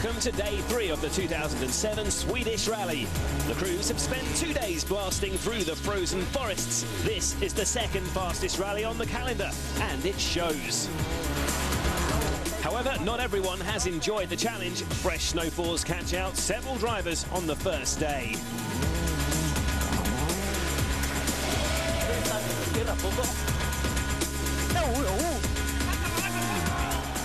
Welcome to day 3 of the 2007 Swedish Rally. The crews have spent 2 days blasting through the frozen forests. This is the second fastest rally on the calendar, and it shows. However, not everyone has enjoyed the challenge. Fresh snowfalls catch out several drivers on the first day.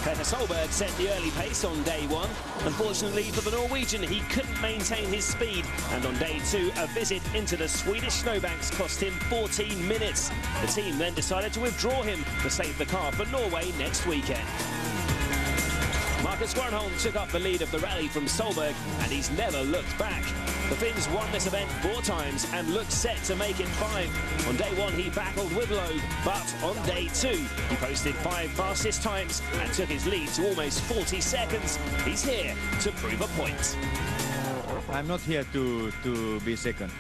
Petter Solberg set the early pace on day 1. Unfortunately for the Norwegian, he couldn't maintain his speed, and on day 2, a visit into the Swedish snowbanks cost him 14 minutes. The team then decided to withdraw him to save the car for Norway next weekend. Uddeholm took up the lead of the rally from Solberg, and he's never looked back. The Finns won this event 4 times and looked set to make it 5. On day 1, he battled with load, but on day 2, he posted 5 fastest times and took his lead to almost 40 seconds. He's here to prove a point. I'm not here to be second.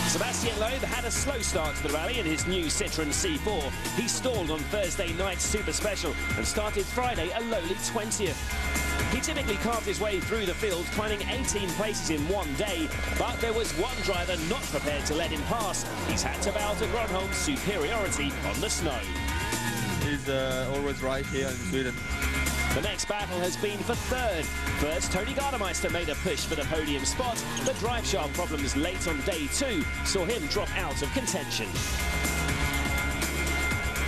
Sebastian Loeb had a slow start to the rally in his new Citroën C4. He stalled on Thursday night's Super Special and started Friday a lowly 20th. He typically carved his way through the field, climbing 18 places in 1 day, but there was one driver not prepared to let him pass. He's had to bow to Gronholm's superiority on the snow. He's always right here in Sweden. The next battle has been for 3rd. First, Tony Gardemeister made a push for the podium spot, but drive shaft problems late on day 2 saw him drop out of contention.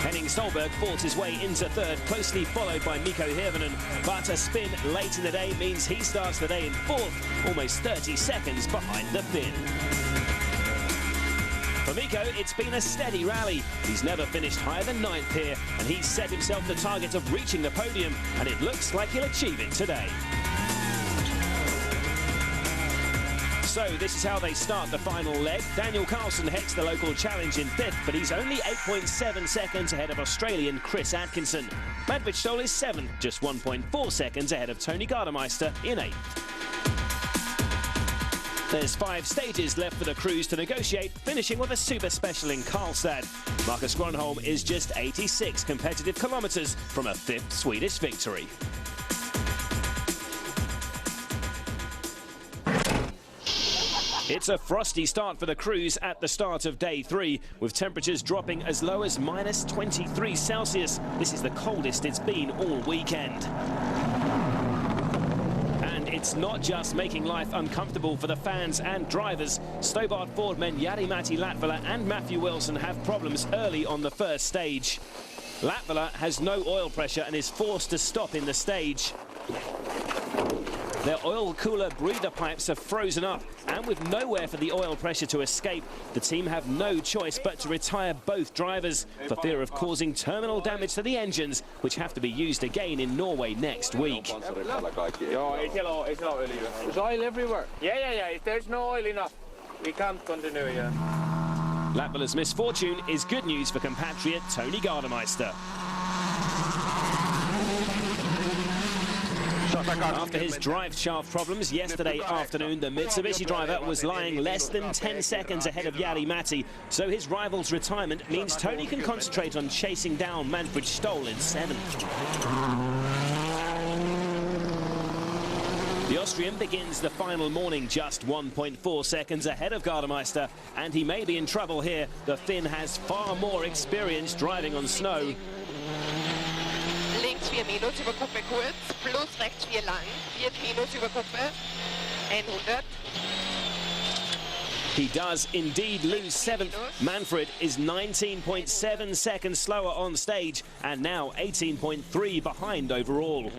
Henning Stolberg fought his way into 3rd, closely followed by Mikko Hirvonen, but a spin late in the day means he starts the day in 4th, almost 30 seconds behind the Finn. For Mikko, it's been a steady rally. He's never finished higher than 9th here, and he's set himself the target of reaching the podium, and it looks like he'll achieve it today. So this is how they start the final leg. Daniel Carlson heads the local challenge in 5th, but he's only 8.7 seconds ahead of Australian Chris Atkinson. Manfred Stoll is 7th, just 1.4 seconds ahead of Tony Gardemeister in 8th. There's 5 stages left for the crews to negotiate, finishing with a super special in Karlstad. Marcus Gronholm is just 86 competitive kilometres from a 5th Swedish victory. It's a frosty start for the crews at the start of day 3, with temperatures dropping as low as minus 23 Celsius. This is the coldest it's been all weekend. It's not just making life uncomfortable for the fans and drivers. Stobart Ford men Jari-Matti Latvala and Matthew Wilson have problems early on the first stage. Latvala has no oil pressure and is forced to stop in the stage. Their oil cooler breather pipes are frozen up, and with nowhere for the oil pressure to escape, the team have no choice but to retire both drivers for fear of causing terminal damage to the engines, which have to be used again in Norway next week. There's oil everywhere. Yeah. If there's no oil enough, we can't continue, Latvala's misfortune is good news for compatriot Tony Gardemeister. After his drive shaft problems yesterday afternoon, the Mitsubishi driver was lying less than 10 seconds ahead of Jari-Matti, so his rival's retirement means Tony can concentrate on chasing down Manfred Stoll in 7th. The Austrian begins the final morning just 1.4 seconds ahead of Gardemeister, and he may be in trouble here. The Finn has far more experience driving on snow. Links 4 minus über Kuppe kurz, plus rechts 4 lang, 4 minus über Kuppe, 100. He does indeed lose 7th. Manfred is 19.7 seconds slower on stage and now 18.3 behind overall.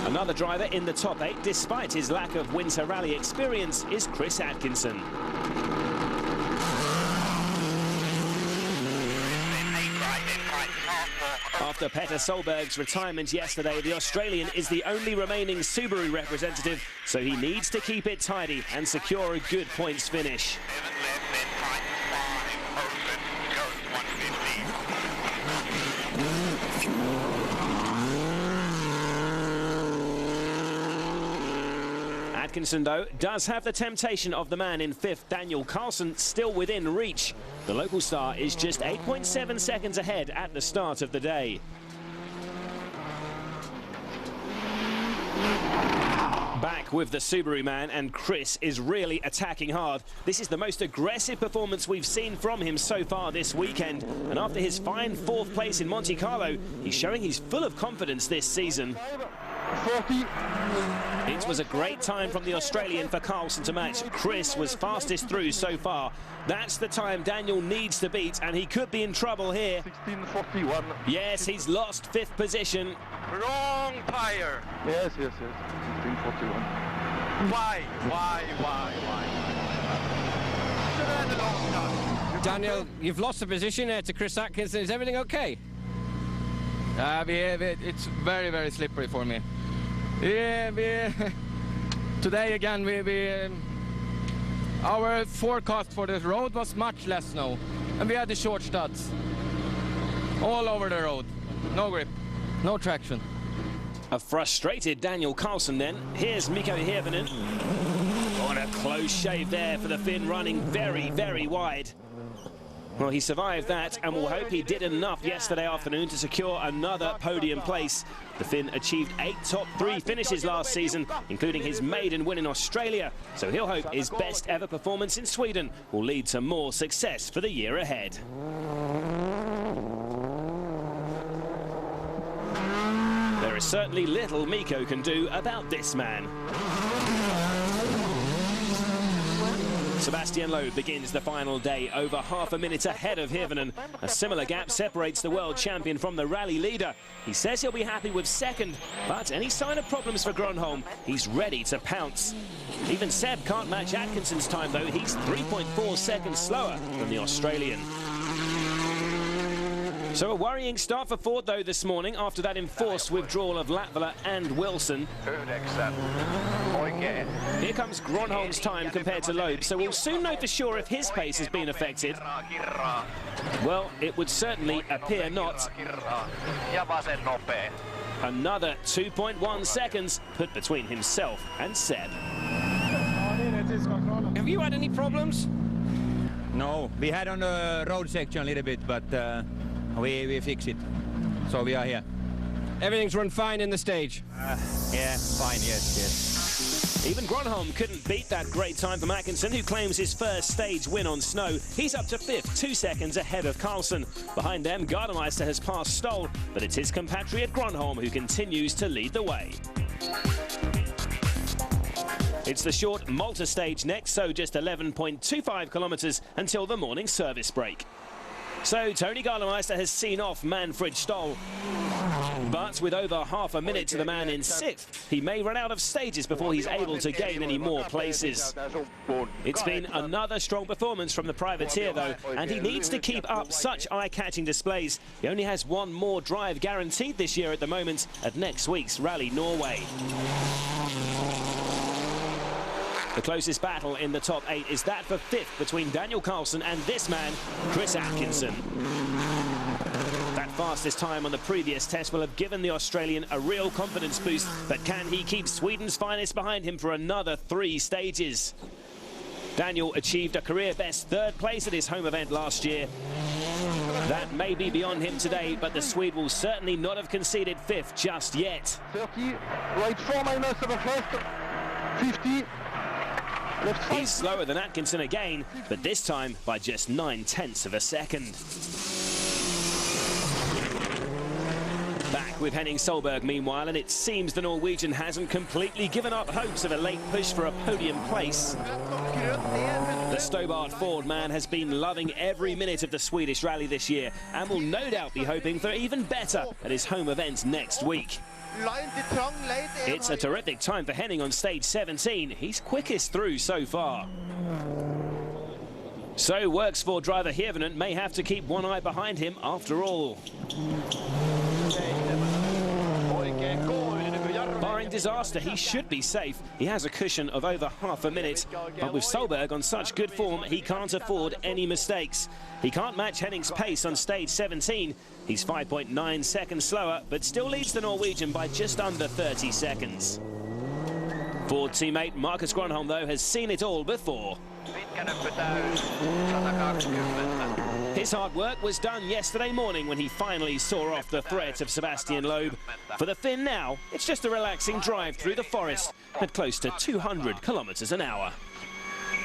Another driver in the top 8, despite his lack of winter rally experience, is Chris Atkinson. After Petter Solberg's retirement yesterday, the Australian is the only remaining Subaru representative, so he needs to keep it tidy and secure a good points finish. Atkinson, though, does have the temptation of the man in 5th, Daniel Carlson, still within reach. The local star is just 8.7 seconds ahead at the start of the day. Back with the Subaru man, and Chris is really attacking hard. This is the most aggressive performance we've seen from him so far this weekend. And after his fine 4th place in Monte Carlo, he's showing he's full of confidence this season. 40. It was a great time from the Australian for Carlson to match. Chris was fastest through so far. That's the time Daniel needs to beat, and he could be in trouble here. 16:41. Yes, he's lost 5th position. Wrong tire. Yes. 16:41. Why? Daniel, you've lost the position to Chris Atkinson. Is everything okay? It's very, very slippery for me. Today again, our forecast for the road was much less snow, and we had the short studs all over the road. No grip, no traction. A frustrated Daniel Carlson then. Here's Mikko Hirvonen. On a close shave there for the Finn, running very, very wide. Well, he survived that, and we'll hope he did enough yesterday afternoon to secure another podium place. The Finn achieved 8 top 3 finishes last season, including his maiden win in Australia. So he'll hope his best ever performance in Sweden will lead to more success for the year ahead. There is certainly little Mikko can do about this man. Sebastian Loeb begins the final day over half a minute ahead of Hirvonen. A similar gap separates the world champion from the rally leader. He says he'll be happy with 2nd, but any sign of problems for Gronholm, he's ready to pounce. Even Seb can't match Atkinson's time though. He's 3.4 seconds slower than the Australian. So a worrying start for Ford though this morning after that enforced withdrawal of Latvala and Wilson. Here comes Gronholm's time compared to Loeb, so we'll soon know for sure if his pace has been affected. Well, it would certainly appear not. Another 2.1 seconds put between himself and Seb. Have you had any problems? No, we had on the road section a little bit, but we fixed it. So we are here. Everything's run fine in the stage. Yeah, fine, yes. Even Gronholm couldn't beat that great time from Atkinson, who claims his first stage win on snow. He's up to 5th, 2 seconds ahead of Carlson. Behind them, Gardemeister has passed Stoll, but it's his compatriot Gronholm who continues to lead the way. It's the short Malta stage next, so just 11.25 kilometres until the morning service break. So Tony Gardemeister has seen off Manfred Stoll. But with over half a minute to the man in 6th, he may run out of stages before he's able to gain any more places. It's been another strong performance from the privateer though, and he needs to keep up such eye-catching displays. He only has one more drive guaranteed this year at the moment at next week's Rally Norway. The closest battle in the top 8 is that for 5th between Daniel Carlson and this man, Chris Atkinson. That fastest time on the previous test will have given the Australian a real confidence boost, but can he keep Sweden's finest behind him for another 3 stages? Daniel achieved a career-best 3rd place at his home event last year. That may be beyond him today, but the Swede will certainly not have conceded 5th just yet. 30, right 4 minus of a first, 50. He's slower than Atkinson again, but this time by just 9/10 of a second. Back with Henning Solberg meanwhile, and it seems the Norwegian hasn't completely given up hopes of a late push for a podium place. The Stobart Ford man has been loving every minute of the Swedish Rally this year and will no doubt be hoping for even better at his home event next week. It's a terrific time for Henning on stage 17. He's quickest through so far. So Works for driver Hirvonen may have to keep one eye behind him after all. Barring disaster, he should be safe. He has a cushion of over half a minute. But with Solberg on such good form, he can't afford any mistakes. He can't match Henning's pace on stage 17. He's 5.9 seconds slower, but still leads the Norwegian by just under 30 seconds. Ford teammate Marcus Gronholm, though, has seen it all before. His hard work was done yesterday morning when he finally saw off the threat of Sebastian Loeb. For the Finn now, it's just a relaxing drive through the forest, at close to 200 kilometers an hour.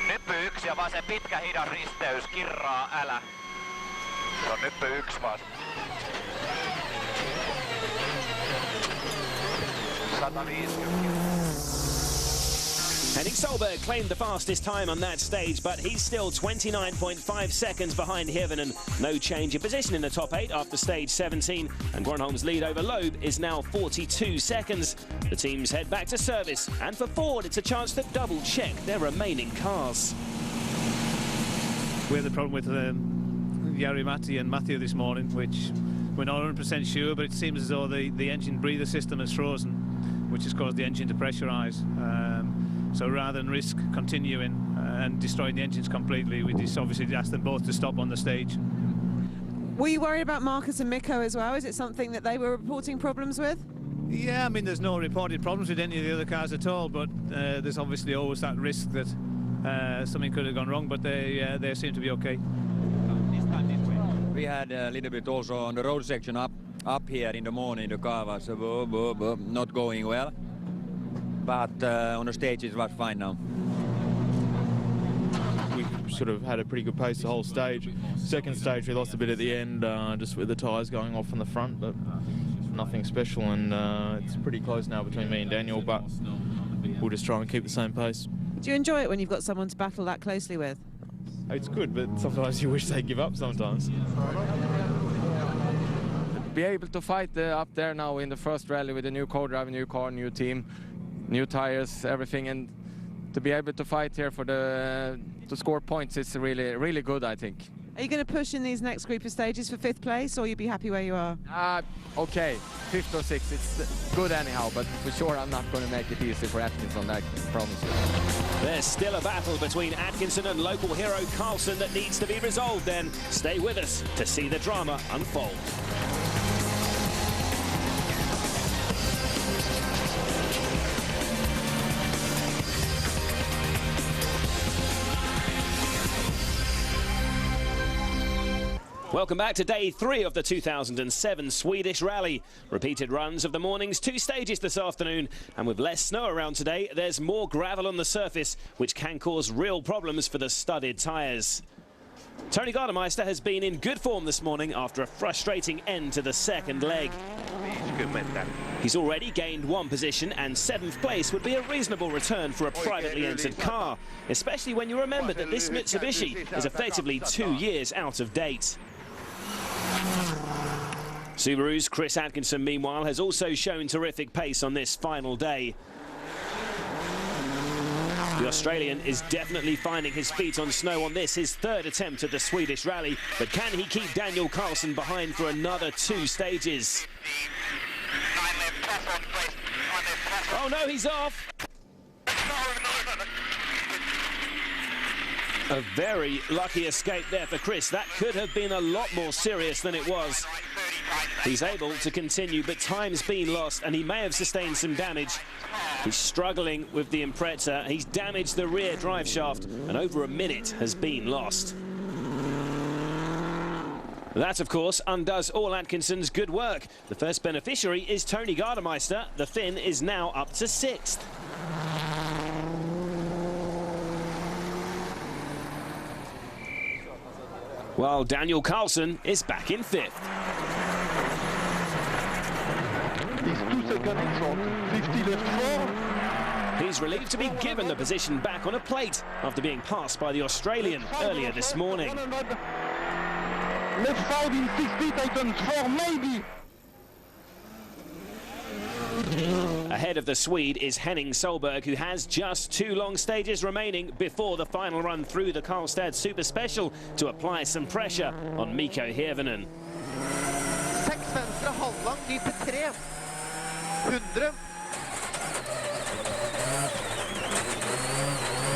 Nyppy 1 ja vaan se pitkä hidas risteys, kirraa älä. Se on nyppy 1 vaan. 150. Henning Solberg claimed the fastest time on that stage, but he's still 29.5 seconds behind Hirvonen. No change in position in the top 8 after stage 17, and Grönholm's lead over Loeb is now 42 seconds. The teams head back to service, and for Ford it's a chance to double-check their remaining cars. We had the problem with Jari-Matti and Matthew this morning, which we're not 100% sure, but it seems as though the engine breather system has frozen, which has caused the engine to pressurise. So rather than risk continuing and destroying the engines completely, we just obviously asked them both to stop on the stage. Were you worried about Marcus and Mikko as well? Is it something that they were reporting problems with? Yeah, I mean, there's no reported problems with any of the other cars at all, but there's obviously always that risk that something could have gone wrong, but they seem to be okay. We had a little bit also on the road section up here in the morning. The car was not going well, but on the stage it was fine now. We sort of had a pretty good pace the whole stage. Second stage we lost a bit at the end, just with the tyres going off on the front, but nothing special, and it's pretty close now between me and Daniel, but we'll just try and keep the same pace. Do you enjoy it when you've got someone to battle that closely with? It's good, but sometimes you wish they'd give up sometimes. Be able to fight up there now in the first rally with a new co-driver, new car, new team, new tires, everything, and to be able to fight here for to score points is really good, I think. Are you going to push in these next group of stages for 5th place, or you'll be happy where you are? Okay, 5th or 6th, it's good anyhow, but for sure I'm not going to make it easy for Atkinson, I promise you. There's still a battle between Atkinson and local hero Carlson that needs to be resolved then. Stay with us to see the drama unfold. Welcome back to day 3 of the 2007 Swedish Rally. Repeated runs of the morning's 2 stages this afternoon, and with less snow around today, there's more gravel on the surface, which can cause real problems for the studded tyres. Tony Gardemeister has been in good form this morning after a frustrating end to the second leg. He's already gained 1 position, and 7th place would be a reasonable return for a privately entered car, especially when you remember that this Mitsubishi is effectively 2 years out of date. Subaru's Chris Atkinson, meanwhile, has also shown terrific pace on this final day. The Australian is definitely finding his feet on snow on this, his 3rd attempt at the Swedish Rally, but can he keep Daniel Carlson behind for another 2 stages? Oh no, he's off! A very lucky escape there for Chris. That could have been a lot more serious than it was. He's able to continue, but time's been lost, and he may have sustained some damage. He's struggling with the Impreza. He's damaged the rear drive shaft, and over a minute has been lost. That, of course, undoes all Atkinson's good work. The first beneficiary is Tony Gardemeister. The Finn is now up to 6th. While Daniel Carlson is back in 5th. He's 2 seconds on 50 left 4. He's relieved to be given the position back on a plate after being passed by the Australian earlier this morning. Left 5 in 60, Titans 4 maybe. Ahead of the Swede is Henning Solberg, who has just 2 long stages remaining before the final run through the Karlstad Super Special to apply some pressure on Mikko Hirvonen. 6 venstre halvlang, ny til 3. 100.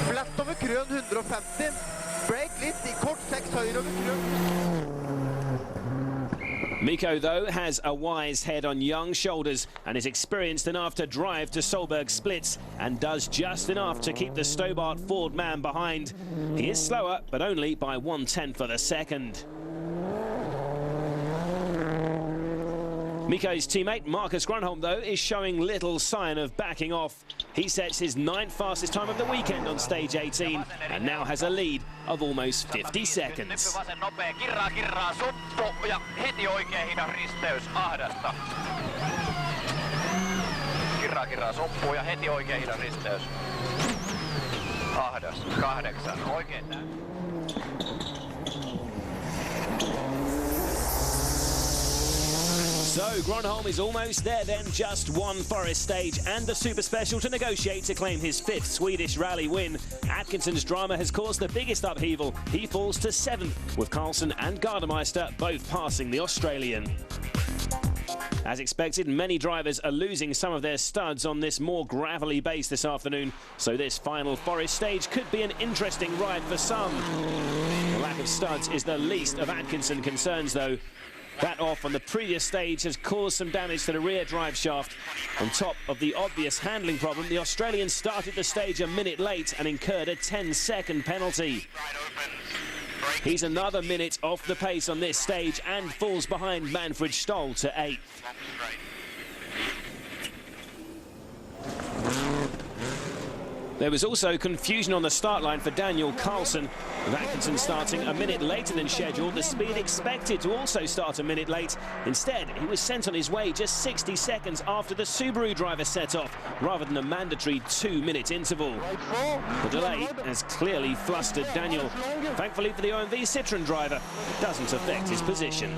Flatt over krøn 150. Break litt i kort 6 høyre over krøn. Mikko, though, has a wise head on young shoulders and is experienced enough to drive to Solberg's splits and does just enough to keep the Stobart Ford man behind. He is slower, but only by 1/10 of a second. Mikko's teammate Marcus Grönholm, though, is showing little sign of backing off. He sets his 9th fastest time of the weekend on stage 18 and now has a lead of almost 50 seconds. Kirraa suppuu ja heti oikein hidas risteys. Ahdas, 8. Oikein tää. So Grönholm is almost there then, just one forest stage and the super special to negotiate to claim his 5th Swedish Rally win. Atkinson's drama has caused the biggest upheaval. He falls to 7th, with Carlson and Gardemeister both passing the Australian. As expected, many drivers are losing some of their studs on this more gravelly base this afternoon, so this final forest stage could be an interesting ride for some. The lack of studs is the least of Atkinson's concerns, though. That off on the previous stage has caused some damage to the rear drive shaft. On top of the obvious handling problem, the Australian started the stage a minute late and incurred a 10-second penalty. He's another minute off the pace on this stage and falls behind Manfred Stoll to 8th. There was also confusion on the start line for Daniel Carlson, with Atkinson starting a minute later than scheduled. The speed expected to also start a minute late. Instead, he was sent on his way just 60 seconds after the Subaru driver set off, rather than the mandatory 2-minute interval. The delay has clearly flustered Daniel. Thankfully for the OMV Citroën driver, it doesn't affect his position.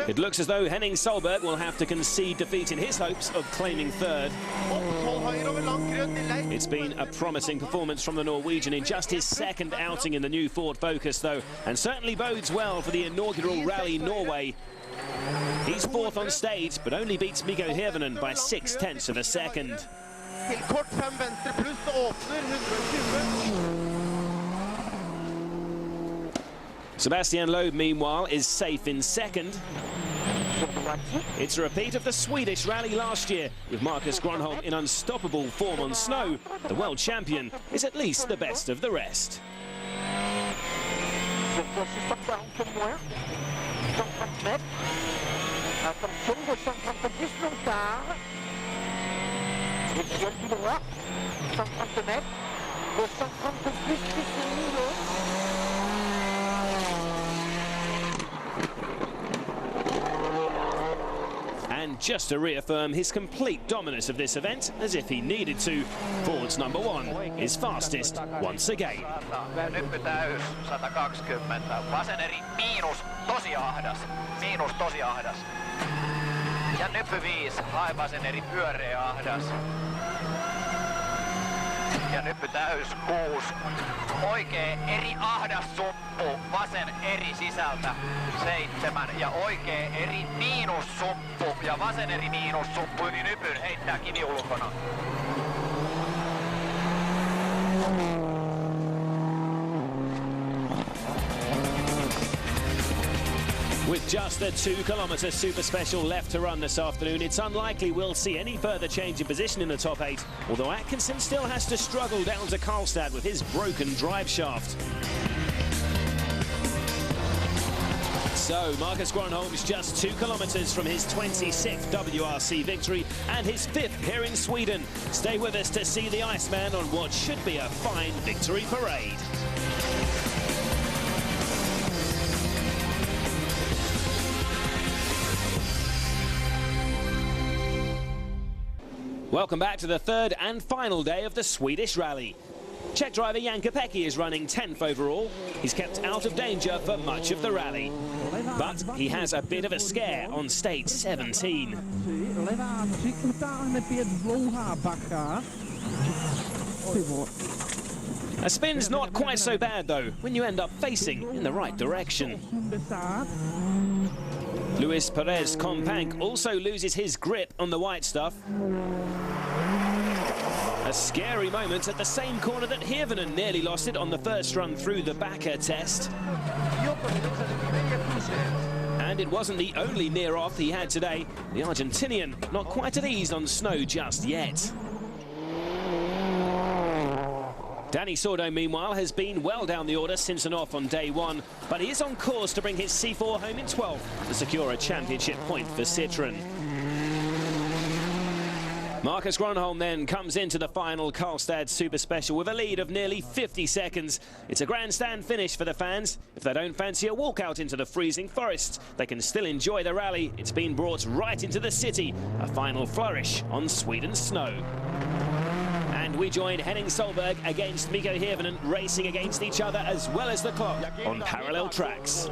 It looks as though Henning Solberg will have to concede defeat in his hopes of claiming 3rd. It's been a promising performance from the Norwegian in just his 2nd outing in the new Ford Focus, though, and certainly bodes well for the inaugural Rally Norway. He's 4th on stage, but only beats Mikko Hirvonen by 0.6 of a second. Sebastian Loeb, meanwhile, is safe in 2nd. It's a repeat of the Swedish Rally last year, with Marcus Grönholm in unstoppable form on snow. The world champion is at least the best of the rest. And just to reaffirm his complete dominance of this event, as if he needed to, Ford's number 1 is fastest once again. Nyppy täys, 120. Vasen eri, tosi ahdas. Ja nyppy 5, vasen eri, pyöreä ahdas. Ja nyppy täys, 6. Oikee eri ahdas suppu, vasen eri sisältä, 7. Ja oikee eri miinussuppu ja vasen eri miinussuppu yli nypyn heittää kivi ulkona. With just a 2-kilometre super special left to run this afternoon, it's unlikely we'll see any further change in position in the top 8, although Atkinson still has to struggle down to Karlstad with his broken drive shaft. So, Marcus Grönholm's just 2 kilometres from his 26th WRC victory and his 5th here in Sweden. Stay with us to see the Iceman on what should be a fine victory parade. Welcome back to the 3rd and final day of the Swedish Rally. Czech driver Jan Kopecky is running 10th overall. He's kept out of danger for much of the rally. But he has a bit of a scare on stage 17. A spin's not quite so bad, though, when you end up facing in the right direction. Luis Perez Companc also loses his grip on the white stuff. A scary moment at the same corner that Hirvonen nearly lost it on the first run through the backer test. And it wasn't the only near-off he had today. The Argentinian not quite at ease on snow just yet. Danny Sordo, meanwhile, has been well down the order since an off on day one, but he is on course to bring his C4 home in 12th to secure a championship point for Citroën. Marcus Gronholm then comes into the final Karlstad Super Special with a lead of nearly 50 seconds. It's a grandstand finish for the fans. If they don't fancy a walkout into the freezing forests, they can still enjoy the rally. It's been brought right into the city. A final flourish on Sweden's snow. And we join Henning Solberg against Mikko Hirvonen, racing against each other as well as the clock on parallel tracks.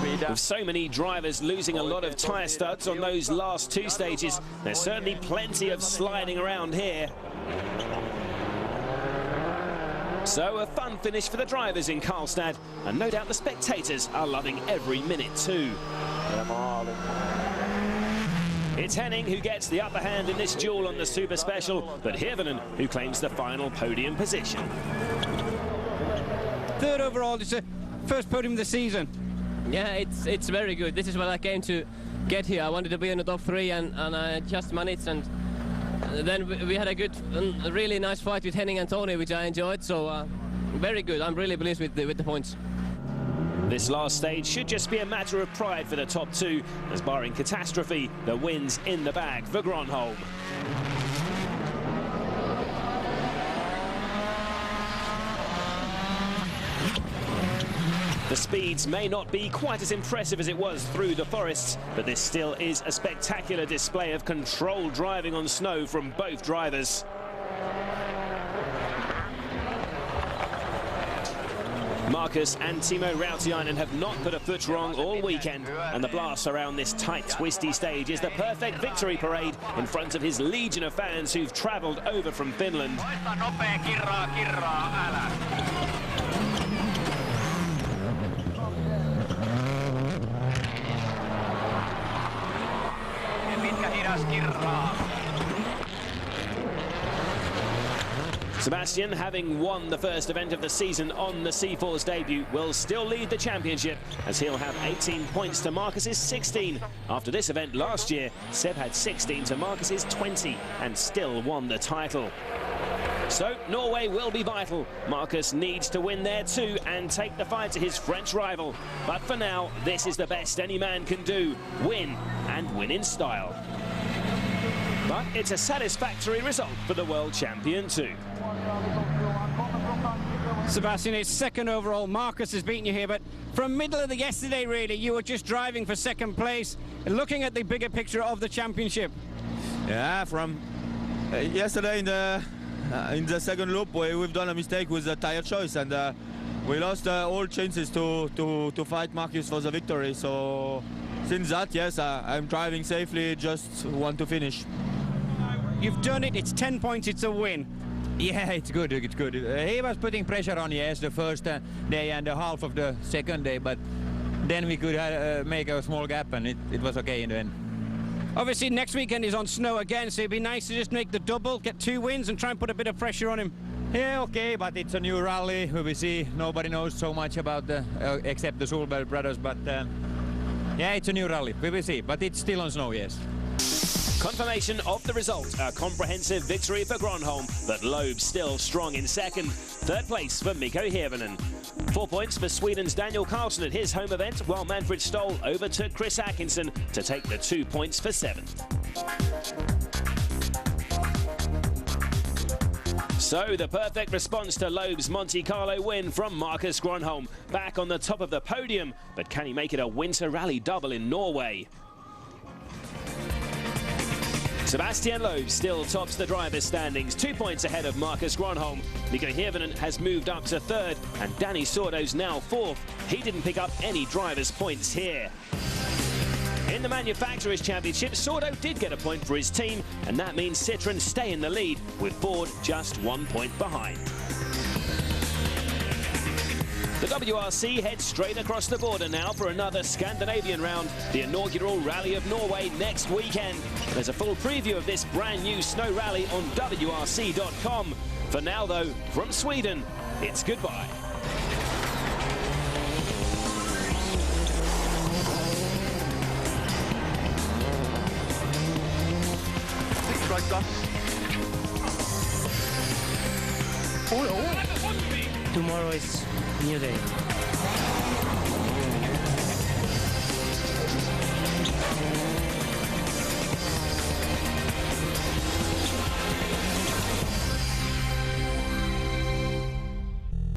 With so many drivers losing a lot of tyre studs on those last two stages, there's certainly plenty of sliding around here. So a fun finish for the drivers in Karlstad, and no doubt the spectators are loving every minute too. It's Henning who gets the upper hand in this duel on the Super Special, but Hirvonen who claims the final podium position. Third overall, it's the first podium of the season. Yeah, it's very good. This is what I came to get here. I wanted to be in the top three, and I just managed. And then we had a really nice fight with Henning and Tony, which I enjoyed. So very good. I'm really pleased with the points. This last stage should just be a matter of pride for the top two, as barring catastrophe, the win's in the bag for Gronholm. The speeds may not be quite as impressive as it was through the forests, but this still is a spectacular display of controlled driving on snow from both drivers. Marcus and Timo Rautiainen have not put a foot wrong all weekend, and the blast around this tight, twisty stage is the perfect victory parade in front of his legion of fans who've travelled over from Finland. Sebastian, having won the first event of the season on the C4's debut, will still lead the championship, as he'll have 18 points to Marcus's 16. After this event last year, Seb had 16 to Marcus's 20 and still won the title. So Norway will be vital. Marcus needs to win there too and take the fight to his French rival. But for now, this is the best any man can do: win, and win in style. But it's a satisfactory result for the world champion too. Sebastian is second overall. Marcus has beaten you here, but from middle of the yesterday, really, you were just driving for second place, looking at the bigger picture of the championship. Yeah, from yesterday in the second loop, we've done a mistake with the tire choice, and we lost all chances to fight Marcus for the victory. So since that, yes, I'm driving safely, just want to finish. You've done it, it's 10 points, it's a win. Yeah, it's good, it's good. He was putting pressure on, yes, the first day and a half of the second day, but then we could make a small gap, and it was okay in the end. Obviously, next weekend is on snow again, so it'd be nice to just make the double, get 2 wins, and try and put a bit of pressure on him. Yeah, okay, but it's a new rally. We will see. Nobody knows so much about the except the Solberg brothers, but yeah, it's a new rally. We will see, but it's still on snow, yes. Confirmation of the result, a comprehensive victory for Gronholm, but Loeb still strong in second. Third place for Mikko Hirvonen. 4 points for Sweden's Daniel Carlson at his home event, while Manfred Stoll overtook Chris Atkinson to take the 2 points for 7th. So the perfect response to Loeb's Monte Carlo win from Marcus Gronholm. Back on the top of the podium, but can he make it a winter rally double in Norway? Sebastian Loeb still tops the drivers' standings, 2 points ahead of Marcus Gronholm. Mikko Hirvonen has moved up to third, and Danny Sordo's now fourth. He didn't pick up any drivers' points here. In the Manufacturers' Championship, Sordo did get a point for his team, and that means Citroën stay in the lead, with Ford just 1 point behind. The WRC heads straight across the border now for another Scandinavian round, the inaugural Rally of Norway next weekend. There's a full preview of this brand new snow rally on WRC.com. For now, though, from Sweden, it's goodbye. Right, tomorrow is new day.